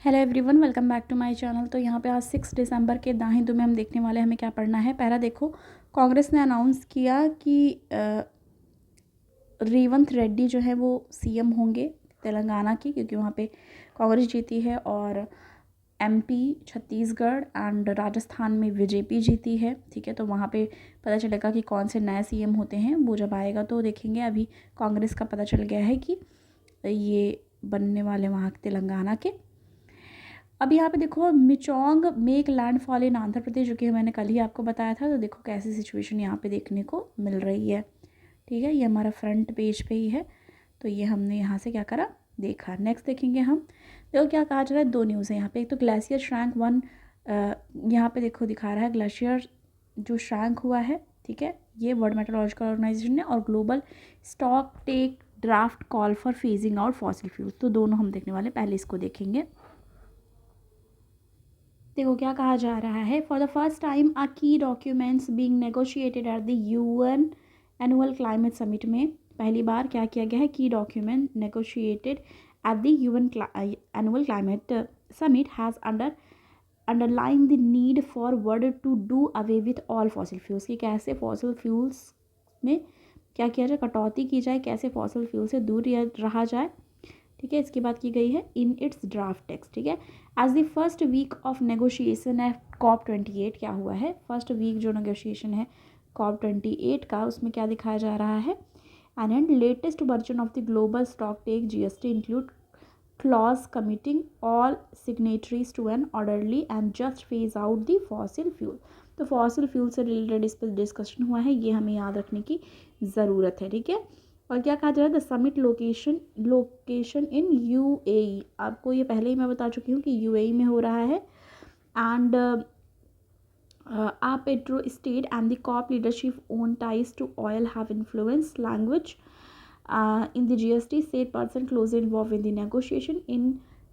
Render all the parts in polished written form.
Hello everyone, welcome back to my channel. तो यहाँ पे आज 6 दिसंबर के दाएं दो में हम देखने वाले हैं हमें क्या पढ़ना है। पहला देखो, कांग्रेस ने अनाउंस किया कि रेवंत रेड्डी जो है वो सीएम होंगे तेलंगाना की, क्योंकि वहाँ पे कांग्रेस जीती है, और एमपी छत्तीसगढ़ एंड राजस्थान में बीजेपी जीती है। ठीक है, तो वहाँ पे पता चलेगा कि कौन से नए सीएम होते हैं, वो जब आएगा तो देखेंगे। अभी कांग्रेस का पता चल गया है कि ये बनने वाले वहाँ तेलंगाना के। अब यहाँ पे देखो, Michaung make landfall in Andhra Pradesh, जो कि मैंने कल ही आपको बताया था। तो देखो कैसी सिचुएशन यहाँ पे देखने को मिल रही है। ठीक है, ये हमारा फ्रंट पेज पे ही है, तो ये हमने यहाँ से क्या करा, देखा। नेक्स्ट देखेंगे हम। देखो क्या कहा जा रहा है, दो न्यूज़ है यहाँ पे। एक तो ग्लेशियर श्रैंक वन, यहाँ पे देखो दिखा रहा है ग्लेशियर जो श्रैंक हुआ है। ठीक है, ये वर्ल्ड मेट्रोलॉजिकल ऑर्गेनाइजेशन है, और global stock take draft call for phasing out fossil fuel. तो दोनों हम देखने वाले, पहले इसको देखेंगे। देखो क्या कहा जा रहा है, फॉर द फर्स्ट टाइम आ की documents being negotiated at the UN annual climate summit में पहली बार क्या किया गया है, की document negotiated at the UN annual climate summit has underline the need for world to do away with all fossil fuels, कि कैसे फॉसिल फ्यूल्स में क्या किया जाए, कटौती की जाए, कैसे फॉसिल फ्यूल से दूर रहा जाए। ठीक है, इसकी बात की गई है इन इट्स ड्राफ्ट टेक्स्ट। ठीक है, as the first week of negotiation है COP28, क्या हुआ है, फर्स्ट वीक जो नेगोशिएशन है COP28 का, उसमें क्या दिखाया जा रहा है, and latest version of the global stock take GST include clause committing all signatories to an orderly and just phase out the fossil fuel। तो फॉसिल फ्यूल से रिलेटेड इस पर डिस्कशन हुआ है, ये हमें याद रखने की ज़रूरत है। ठीक है, और क्या कहा जा रहा है, the summit location in UAE। आपको ये पहले ही मैं बता चुकी हूँ कि UAE में हो रहा है। And petro state and the COP leadership own ties to oil have influence language in the GST state person closely involved in the negotiation in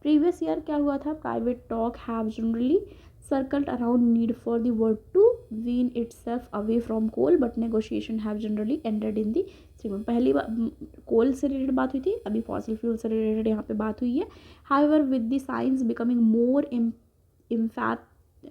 previous year। क्या हुआ था, private talk have generally circled around need for the world to wean itself away from coal, but negotiation have generally ended in the stream। पहली बार कोल से related बात हुई थी, अभी fossil fuel से रिलेटेड यहाँ पे बात हुई है। however with the science becoming more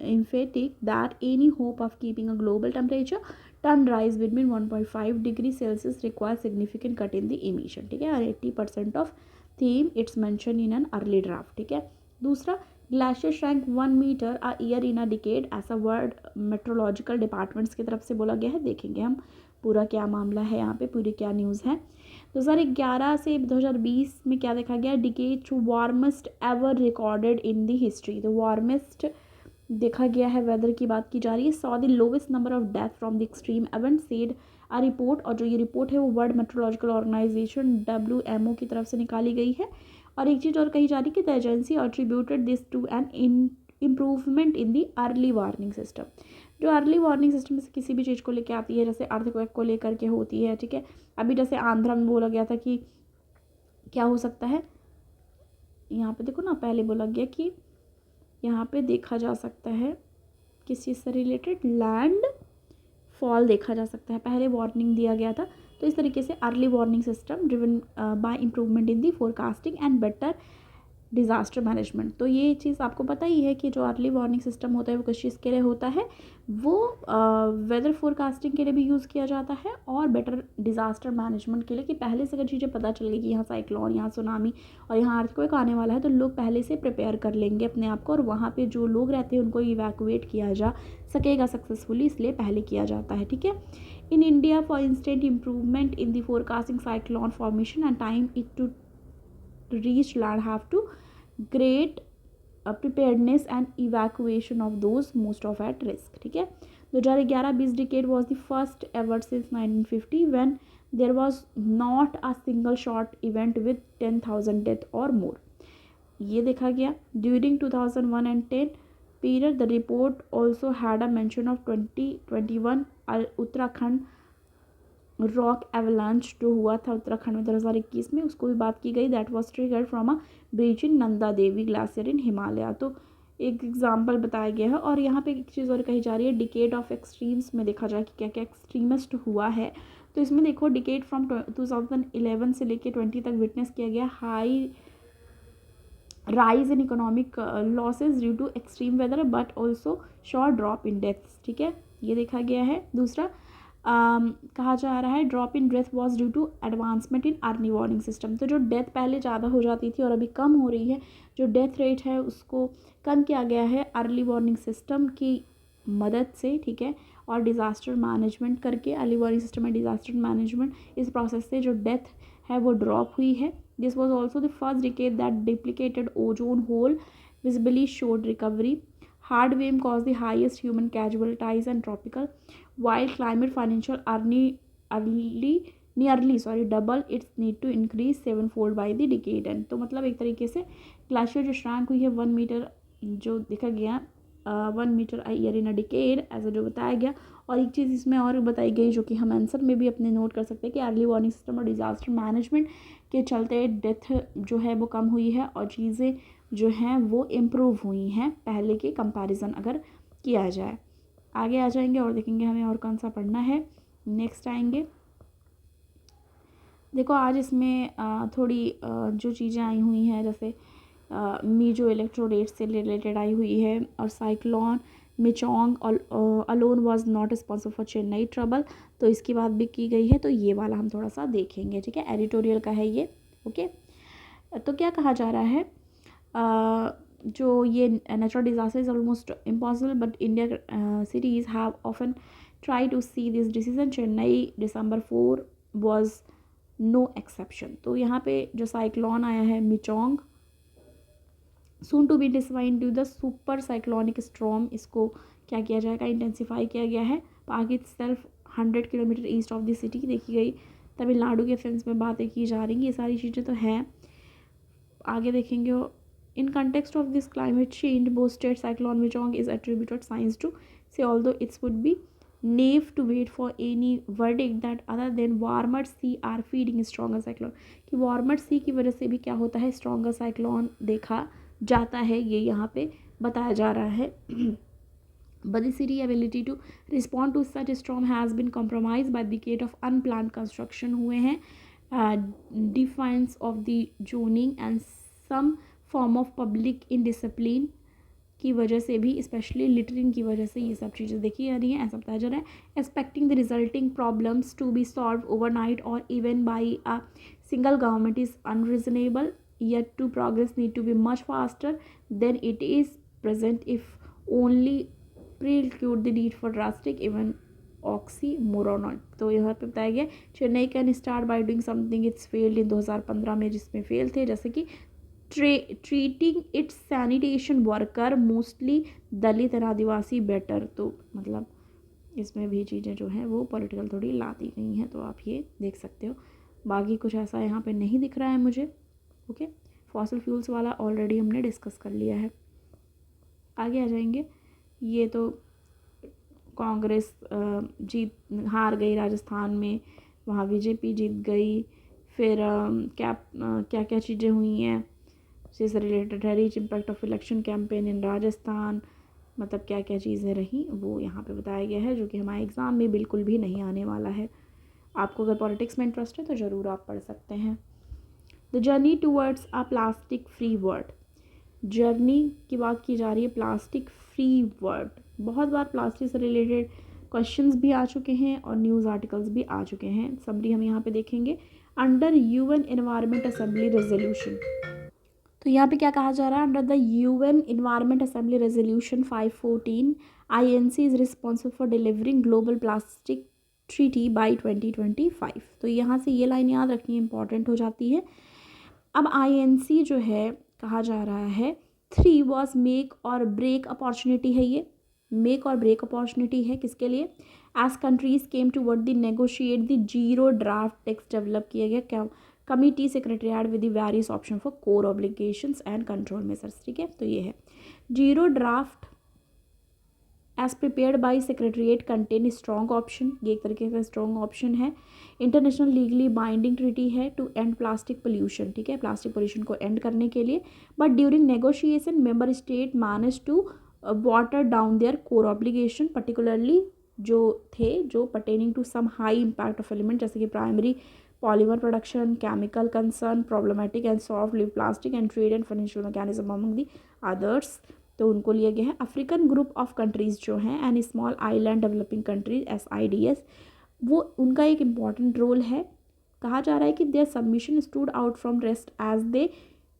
emphatic that any hope of keeping a global temperature turn rise between 1.5 degree Celsius require significant cut in the emission. ठीक है, और 80% of theme it's mention in an early draft. ठीक है, दूसरा, glacier shrank 1 metre a year in a decade, ऐसा world metrological departments की तरफ से बोला गया है। देखेंगे हम पूरा क्या मामला है, यहाँ पे पूरी क्या न्यूज़ है। 2011 से 2020 में क्या देखा गया, decade warmest ever recorded in the history. तो वार्मेस्ट देखा गया है, वेदर की बात की जा रही है। Saw the lowest number of death from the extreme event said a report, और जो ये रिपोर्ट है वो वर्ल्ड मेट्रोलॉजिकल ऑर्गेनाइजेशन WMO की तरफ से निकाली गई है। और एक चीज़ और कही जा रही है कि the agency attributed this to an improvement in the early warning system. जो अर्ली वार्निंग सिस्टम से किसी भी चीज़ को लेकर आती है, जैसे अर्थक्वेक को लेकर के होती है। ठीक है, अभी जैसे आंध्रा में बोला गया था कि क्या हो सकता है, यहाँ पे देखो ना, पहले बोला गया कि यहाँ पे देखा जा सकता है किस चीज़ से रिलेटेड, लैंड फॉल देखा जा सकता है, पहले वार्निंग दिया गया था। तो इस तरीके से early warning system driven by improvement in the forecasting and better disaster management. तो ये चीज़ आपको पता ही है कि जो अर्ली वार्निंग सिस्टम होता है वो किस चीज़ के लिए होता है, वो वेदर फोरकास्टिंग के लिए भी यूज़ किया जाता है, और बेटर डिज़ास्टर मैनेजमेंट के लिए, कि पहले से अगर चीज़ें पता चल गई कि यहाँ साइक्लोन, यहाँ सुनामी और यहाँ अर्थक्वेक आने वाला है, तो लोग पहले से प्रिपेयर कर लेंगे अपने आप को, और वहाँ पर जो लोग रहते हैं उनको इवैक्यूएट किया जा सकेगा सक्सेसफुली, इसलिए पहले किया जाता है। ठीक है, in India for instant improvement in the forecasting cyclone formation and time it to reach land have to great preparedness and evacuation of those most of at risk। ठीक है, 2011-20 decade was the first ever since 1950 when there was not a single short event with 10,000 death or more। ये देखा गया। during 2001 and 10 period the report also had a mention of 2021 Uttarakhand rock avalanche जो हुआ था उत्तराखंड में 2021 में, उसको भी बात की गई। That was triggered from a breach in Nanda Devi glacier in Himalaya. तो एक एग्जांपल बताया गया है। और यहाँ पे एक चीज़ और कही जा रही है, डिकेड ऑफ एक्सट्रीम्स में देखा जाए कि क्या क्या एक्सट्रीमिस्ट हुआ है। तो इसमें देखो, डिकेड फ्रॉम 2011 से लेकर 20 तक विटनेस किया गया high rise in economic losses due to extreme weather but also short drop in deaths, ठीक है, ये देखा गया है। दूसरा कहा जा रहा है drop in death was due to advancement in early warning system. तो जो डेथ पहले ज़्यादा हो जाती थी और अभी कम हो रही है, जो डेथ रेट है उसको कम किया गया है अर्ली वार्निंग सिस्टम की मदद से, ठीक है, और डिज़ास्टर मैनेजमेंट करके, early warning system and disaster management, इस प्रोसेस से जो डेथ है वो ड्रॉप हुई है। This was also the first decade that depleted ozone hole visibly showed recovery. Heat wave cause the highest human casualties and tropical while climate financial nearly double its need to increase sevenfold by the decade end। तो मतलब एक तरीके से glacier जो shrank हुई है 1 metre जो देखा गया 1 metre a year in a decade ऐसा जो बताया गया। और एक चीज़ इसमें और बताई गई जो कि हम आंसर में भी अपने नोट कर सकते हैं कि अर्ली वार्निंग सिस्टम और डिज़ास्टर मैनेजमेंट के चलते डेथ जो है वो कम हुई है और चीज़ें जो हैं वो इम्प्रूव हुई हैं पहले के कंपैरिजन अगर किया जाए। आगे आ जाएंगे और देखेंगे हमें और कौन सा पढ़ना है। नेक्स्ट आएंगे, देखो आज इसमें थोड़ी जो चीज़ें आई हुई हैं जैसे मीजो इलेक्ट्रोडेट से रिलेटेड आई हुई है और cyclone Michaung alone was not responsible for Chennai trouble, तो इसकी बात भी की गई है। तो ये वाला हम थोड़ा सा देखेंगे, ठीक है, एडिटोरियल का है ये। ओके, तो क्या कहा जा रहा है, जो ये natural disaster is almost impossible but India cities have often try to see this decision. Chennai December 4 was no exception. तो यहाँ पे जो साइक्लोन आया है Michaung soon to be defined to the super cyclonic storm, इसको क्या किया जाएगा, इंटेंसीफाई किया गया है। पाक self 100 kilometre east of the city देखी गई। तमिलनाडु के सेंस में बातें की जा रही, ये सारी चीज़ें तो हैं। आगे देखेंगे, in context of this climate change boosted cyclone Michong is attributed science to say, although it would be naive to wait for any verdict that other than warmer sea are feeding stronger cyclone, कि warmer sea की वजह से भी क्या होता है stronger cyclone देखा जाता है, ये यहाँ पे बताया जा रहा है। But the city ability to respond to such storm has been compromised by decade of unplanned construction हुए हैं, defiance of the zoning and some form of public indiscipline की वजह से भी, स्पेशली लिटरिंग की वजह से ये सब चीज़ें देखी जा रही हैं, ऐसा बताया जा रहा है। Expecting the resulting problems to be solve overnight और even by a single government is unreasonable, yet to progress need to be much faster than it is present if only preclude the need for drastic even oxymoron। तो यहाँ पे बताया गया Chennai can start by doing something it's failed in 2015 में, जिसमें fail थे, जैसे कि treating it's sanitation worker mostly Dalit and Adivasi better. तो मतलब इसमें भी चीज़ें जो हैं वो पॉलिटिकल थोड़ी ला दी गई हैं, तो आप ये देख सकते हो। बाकी कुछ ऐसा यहाँ पे नहीं दिख रहा है मुझे। ओके, फॉसिल फ्यूल्स वाला ऑलरेडी हमने डिस्कस कर लिया है। आगे आ जाएंगे, ये तो कांग्रेस हार गई राजस्थान में, वहाँ बीजेपी जीत गई। फिर क्या क्या चीज़ें हुई हैं से रिलेटेड है, reach impact of election campaign in Rajasthan, मतलब क्या क्या चीज़ें रहीं वो यहाँ पे बताया गया है, जो कि हमारे एग्ज़ाम में बिल्कुल भी नहीं आने वाला है। आपको अगर पॉलिटिक्स में इंटरेस्ट है तो ज़रूर आप पढ़ सकते हैं। The journey towards a plastic free world, journey की बात की जा रही है, प्लास्टिक फ्री वर्ल्ड। बहुत बार प्लास्टिक से रिलेटेड क्वेश्चंस भी आ चुके हैं और न्यूज़ आर्टिकल्स भी आ चुके हैं। समरी हम यहाँ पे देखेंगे, under UN environment assembly resolution. तो यहाँ पे क्या कहा जा रहा है, under the UN environment assembly resolution 514 INC is responsible for delivering global plastic treaty by 2025। तो यहाँ से ये लाइन याद रखनी इंपॉर्टेंट हो जाती है। अब INC जो है कहा जा रहा है 3 वॉज मेक और ब्रेक अपॉर्चुनिटी है, ये मेक और ब्रेक अपॉर्चुनिटी है किसके लिए, as countries came to word the negotiate the zero draft text develop किया गया क्या committee secretariat with the various option for core obligations and control measures. ठीक है, तो ये है zero draft as prepared by secretariat contain strong option, ये एक तरीके का स्ट्रॉन्ग ऑप्शन है। इंटरनेशनल लीगली बाइंडिंग ट्रीटी है टू एंड प्लास्टिक पोल्यूशन, ठीक है, प्लास्टिक पोल्यूशन को एंड करने के लिए। But during negotiation member state manage to water down their core obligation, particularly जो थे जो pertaining to some high impact of element, जैसे कि primary polymer production, chemical concern, problematic and soft live plastic and trade and financial mechanism among the others, तो उनको लिया गया है। अफ्रीकन ग्रुप ऑफ कंट्रीज़ जो हैं and small island developing countries SIDS, वो उनका एक इम्पॉर्टेंट रोल है। कहा जा रहा है कि their submission stood out from rest as they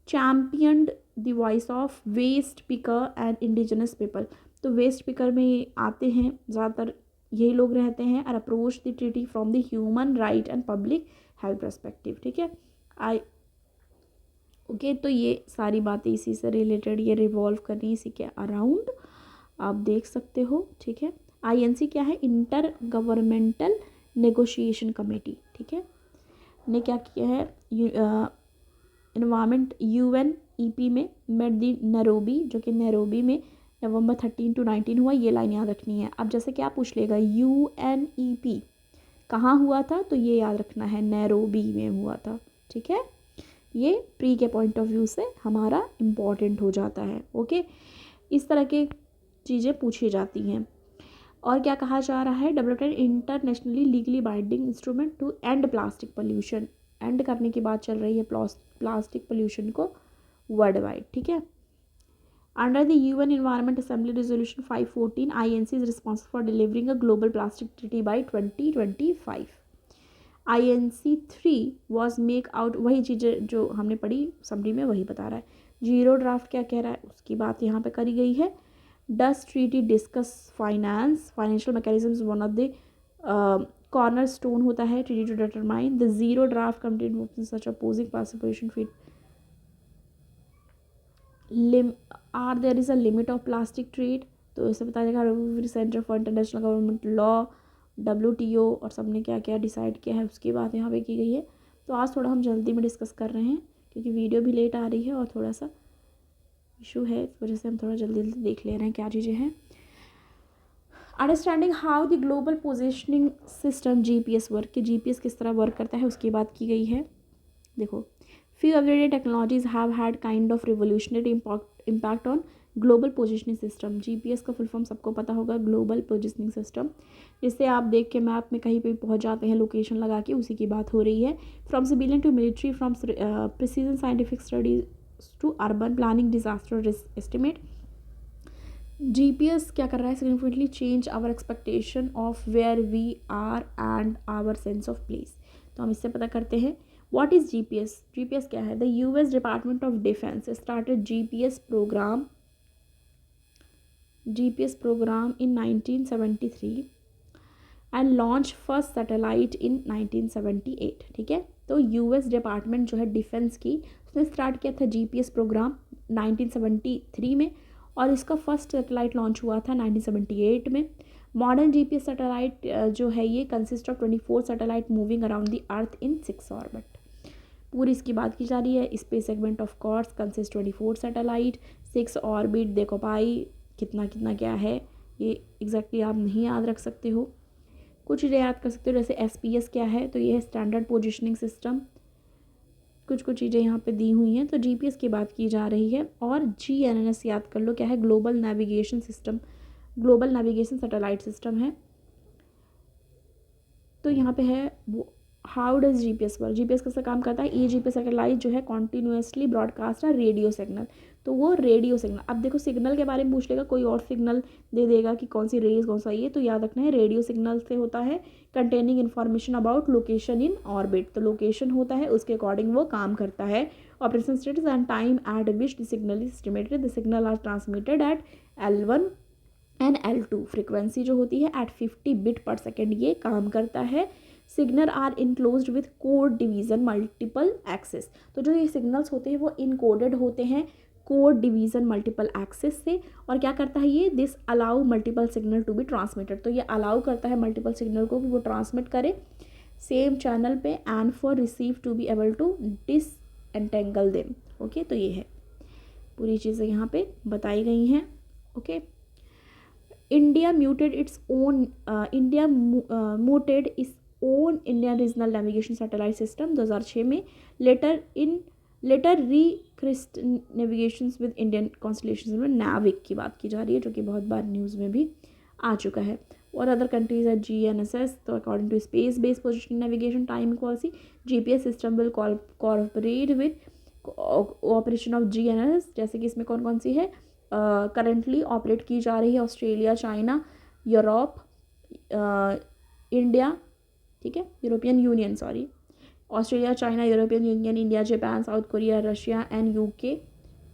championed the voice of waste picker and indigenous people. तो वेस्ट पिकर में ये आते हैं, ज़्यादातर यही लोग रहते हैं। और approach the treaty from the human right and public health perspective, ठीक है। ओके, तो ये सारी बातें इसी से रिलेटेड ये रिवॉल्व कर रही है, इसी के अराउंड आप देख सकते हो, ठीक है। INC क्या है? इंटर गवर्नमेंटल नेगोशिएशन कमेटी, ठीक है, ने क्या किया है? इन्वायरमेंट UNEP में मेट दी नैरोबी, जो कि नैरोबी में November 13 to 19 हुआ। ये लाइन याद रखनी है। अब जैसे क्या पूछ लेगा, UNEP कहाँ हुआ था, तो ये याद रखना है, नैरोबी में हुआ था, ठीक है। ये प्री के पॉइंट ऑफ व्यू से हमारा इम्पॉर्टेंट हो जाता है। ओके, इस तरह के चीज़ें पूछी जाती हैं। और क्या कहा जा रहा है? Developed internationally legally binding instrument to end plastic pollution. End करने की बात चल रही है प्लास्टिक पोल्यूशन को वर्ल्ड वाइड, ठीक है। Under the UN Environment Assembly Resolution 514, INC is responsible for delivering a global plastic treaty by 2025. INC 3 was make out, वही चीज़ें जो हमने पढ़ी समरी में वही बता रहा है। जीरो ड्राफ्ट क्या कह रहा है उसकी बात यहाँ पे करी गई है। Thus treaty discuss financial mechanisms, one of the corner stone होता है treaty to determine the zero draft content such opposing participation feed are there is a limit of plastic trade. तो इसे बताया जाएगा centre for international government law, WTO, और सब ने क्या क्या डिसाइड किया है उसकी बात यहाँ पे की गई है। तो आज थोड़ा हम जल्दी में डिस्कस कर रहे हैं क्योंकि वीडियो भी लेट आ रही है और थोड़ा सा इशू है, इस वजह से हम थोड़ा जल्दी जल्दी देख ले रहे हैं क्या चीज़ें हैं। Understanding how the global positioning system GPS work, कि GPS किस तरह वर्क करता है उसकी बात की गई है। देखो, few everyday technologies have had kind of revolutionary impact on global positioning system। GPS का फुल फॉर्म सबको पता होगा, ग्लोबल पोजिशनिंग सिस्टम, जिससे आप देख के मैप में कहीं पे पहुंच जाते हैं लोकेशन लगा के, उसी की बात हो रही है। From civilian to military, from precision scientific studies to urban planning, disaster risk estimate. GPS क्या कर रहा है? Significantly change our expectation of where we are and our sense of place. तो हम इससे पता करते हैं व्हाट इज़ GPS। GPS क्या है? The US department of defence started GPS programme in 1973 and launch first satellite in 1978, ठीक है। तो US डिपार्टमेंट जो है डिफेंस की, उसने स्टार्ट किया था GPS प्रोग्राम 1973 में, और इसका फर्स्ट सैटेलाइट लॉन्च हुआ था 1978 में। मॉडर्न GPS सैटेलाइट जो है ये consist of 24 satellite moving around the earth in 6 orbit. पूरी इसकी बात की जा रही है। Space segment of course consist 24 satellite, 6 orbit. देखो भाई कितना कितना क्या है ये एग्जैक्टली आप नहीं याद रख सकते हो, कुछ चीज़ें याद कर सकते हो, जैसे SPS क्या है, तो ये है स्टैंडर्ड पोजिशनिंग सिस्टम। कुछ चीज़ें यहाँ पे दी हुई हैं। तो GPS की बात की जा रही है। और GNSS याद कर लो क्या है, global navigation system, global navigation satellite system है। तो यहाँ पे है वो how does GPS work. GPS कैसे काम करता है? ये GPS सैटेलाइट जो है कॉन्टीन्यूसली ब्रॉडकास्ट है रेडियो सिग्नल। तो वो रेडियो सिग्नल, अब देखो सिग्नल के बारे में पूछ लेगा, कोई और सिग्नल दे देगा कि कौन सी रेज कौन सा, ये तो याद रखना है रेडियो सिग्नल से होता है containing information about location in orbit. तो लोकेशन होता है उसके अकॉर्डिंग वो काम करता है। Operation status and time at which the signal is estimated, the signal are transmitted at L1 and L2। Frequency जो होती है एट 50 बिट पर सेकेंड ये काम करता है। Signal are enclosed with code division multiple access. तो जो ये सिग्नल्स होते हैं वो इनकोडेड होते हैं कोड डिवीज़न मल्टीपल एक्सेस से। और क्या करता है ये? This allow multiple signal to be transmitted. तो ये अलाउ करता है मल्टीपल सिग्नल को कि वो ट्रांसमिट करे सेम चैनल पे and for receive to be able to disentangle them. Okay, तो ये है पूरी चीज़ें यहाँ पे बताई गई हैं। Okay, India muted its own own Indian regional navigation satellite system 2006 में। Later rechristened navigation with Indian constellation में नाविक की बात की जा रही है, जो कि बहुत बार न्यूज़ में भी आ चुका है। और अदर कंट्रीज है GNSS, तो according to space based positioning navigation time equality GPS system will corporate with operation of GNSS, जैसे कि इसमें कौन कौन सी है करंटली ऑपरेट की जा रही है, ऑस्ट्रेलिया, चाइना, यूरोप, इंडिया, ठीक है, European union, sorry, Australia, China, European union, India, Japan, south Korea, Russia and UK,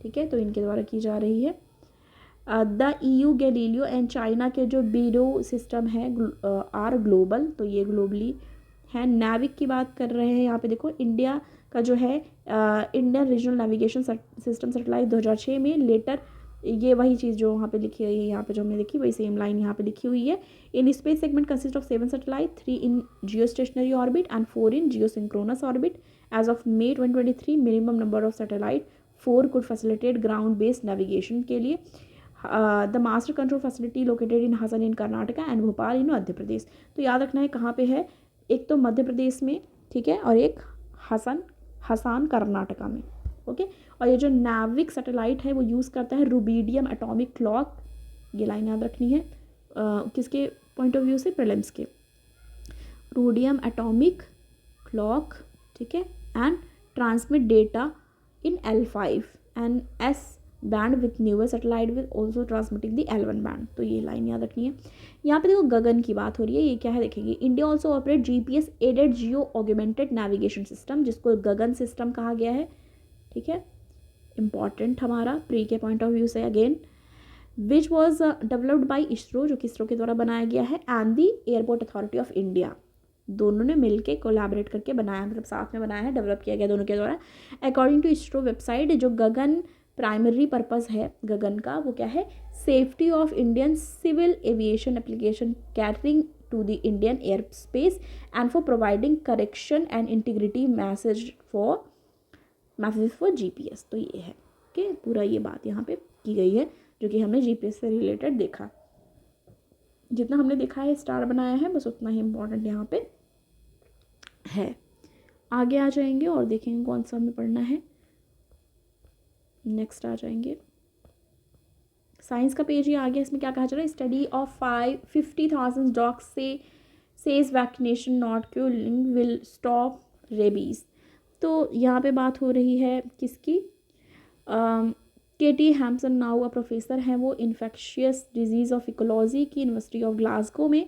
ठीक है, तो इनके द्वारा की जा रही है। The EU Galileo and China के जो बीरो सिस्टम है आर ग्लोबल, तो ये ग्लोबली है। नेविक की बात कर रहे हैं यहाँ पे, देखो इंडिया का जो है Indian regional navigation system satellite 2006 में लेटर, ये वही चीज़ जो वहाँ पे लिखी हुई है, यहाँ पे जो हमने लिखी वही सेम लाइन यहाँ पे लिखी हुई है। In space segment consist of 7 satellite, 3 in geostationary orbit and 4 in geosynchronous orbit. As of May 2023 minimum number of satellite 4 could facilitate ground based navigation के लिए। The master control facility located in Hassan in Karnataka and Bhopal in Madhya Pradesh. तो याद रखना है कहाँ पे है, एक तो मध्य प्रदेश में, ठीक है, और एक हसन कर्नाटका में, ओके। और ये जो नाविक सैटेलाइट है वो यूज़ करता है रुबीडियम एटॉमिक क्लॉक, ये लाइन याद रखनी है किसके पॉइंट ऑफ व्यू से, प्रीलिम्स के, रुबीडियम एटॉमिक क्लॉक, ठीक है, and transmit data in L5 and S band with newer satellite with also transmitting the L1 band, तो ये लाइन याद रखनी है। यहाँ पे देखो गगन की बात हो रही है, ये क्या है देखेंगे, India also operate GPS added geo augmented navigation system, जिसको गगन सिस्टम कहा गया है, ठीक है, इंपॉर्टेंट हमारा प्री के पॉइंट ऑफ व्यू से again, which was developed by ISRO, जो कि इसरो के द्वारा बनाया गया है, and the airport authority of India, दोनों ने मिलके कोलैबोरेट करके बनाया, मतलब साथ में बनाया है, डेवलप किया गया दोनों के द्वारा। अकॉर्डिंग टू इसरो वेबसाइट, जो गगन प्राइमरी पर्पस है गगन का, वो क्या है, safety of Indian civil aviation application catering to the Indian air space and for providing correction and integrity messages for GPS, तो ये है, ओके, पूरा ये बात यहाँ पे की गई है जो कि हमने GPS से रिलेटेड देखा। जितना हमने देखा है स्टार बनाया है, बस उतना ही इम्पोर्टेंट यहाँ पे है। आगे आ जाएंगे और देखेंगे कौन सा हमें पढ़ना है, नेक्स्ट आ जाएंगे साइंस का पेज, ये आ गया। इसमें क्या कहा जा रहा है, स्टडी ऑफ 50,000 डॉग्स से says vaccination not curing will stop rabies. तो यहाँ पे बात हो रही है किसकी, केटी हैम्सन नाउ अ प्रोफेसर हैं वो इन्फेक्शियस डिजीज़ ऑफ इकोलॉजी की यूनिवर्सिटी ऑफ ग्लासगो में।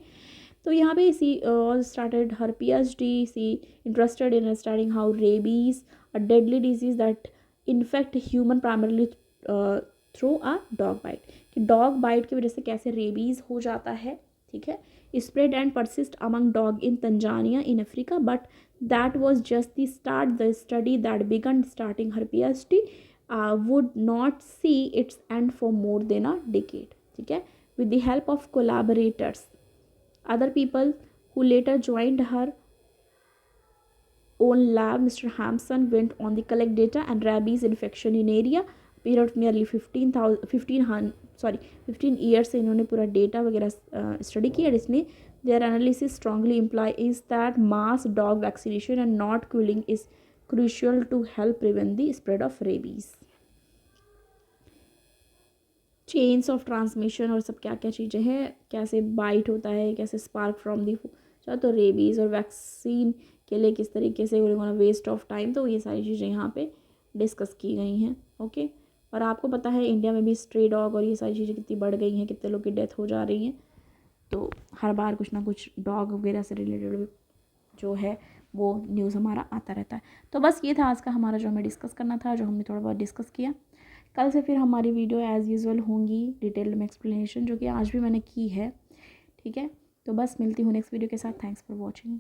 तो यहाँ पे she started her PhD, she interested in studying how rabies a deadly disease that infect human primarily through a dog bite, कि डॉग बाइट की वजह से कैसे रेबीज़ हो जाता है, ठीक है, spread and persist among dog in Tanzania in Africa, but that was just the start, the study that began starting her PhD would not see its end for more than a decade, ठीक है, with the help of collaborators, other people who later joined her own lab. Mr. Hampson went on the collect data and rabies infection in area period of nearly 15 years से इन्होंने पूरा data वगैरह study किया, जिसने their analysis strongly implies that mass dog vaccination and not killing is crucial to help prevent the spread of rabies. Chains of transmission और सब क्या क्या चीज़ें हैं, कैसे बाइट होता है, कैसे स्पार्क फ्रॉम दी, तो रेबीज़ और वैक्सीन के लिए किस तरीके से वेस्ट ऑफ टाइम, तो ये सारी चीज़ें यहाँ पे डिस्कस की गई हैं, ओके। और आपको पता है इंडिया में भी स्ट्रे डॉग और ये सारी चीज़ें कितनी बढ़ गई हैं, कितने लोग की डेथ हो जा रही हैं, तो हर बार कुछ ना कुछ डॉग वगैरह से रिलेटेड जो है वो न्यूज़ हमारा आता रहता है। तो बस ये था आज का हमारा जो हमें डिस्कस करना था, जो हमने थोड़ा बहुत डिस्कस किया। कल से फिर हमारी वीडियो एज़ यूजुअल होंगी डिटेल में एक्सप्लेनेशन, जो कि आज भी मैंने की है, ठीक है। तो बस मिलती हूँ नेक्स्ट वीडियो के साथ। Thanks for watching.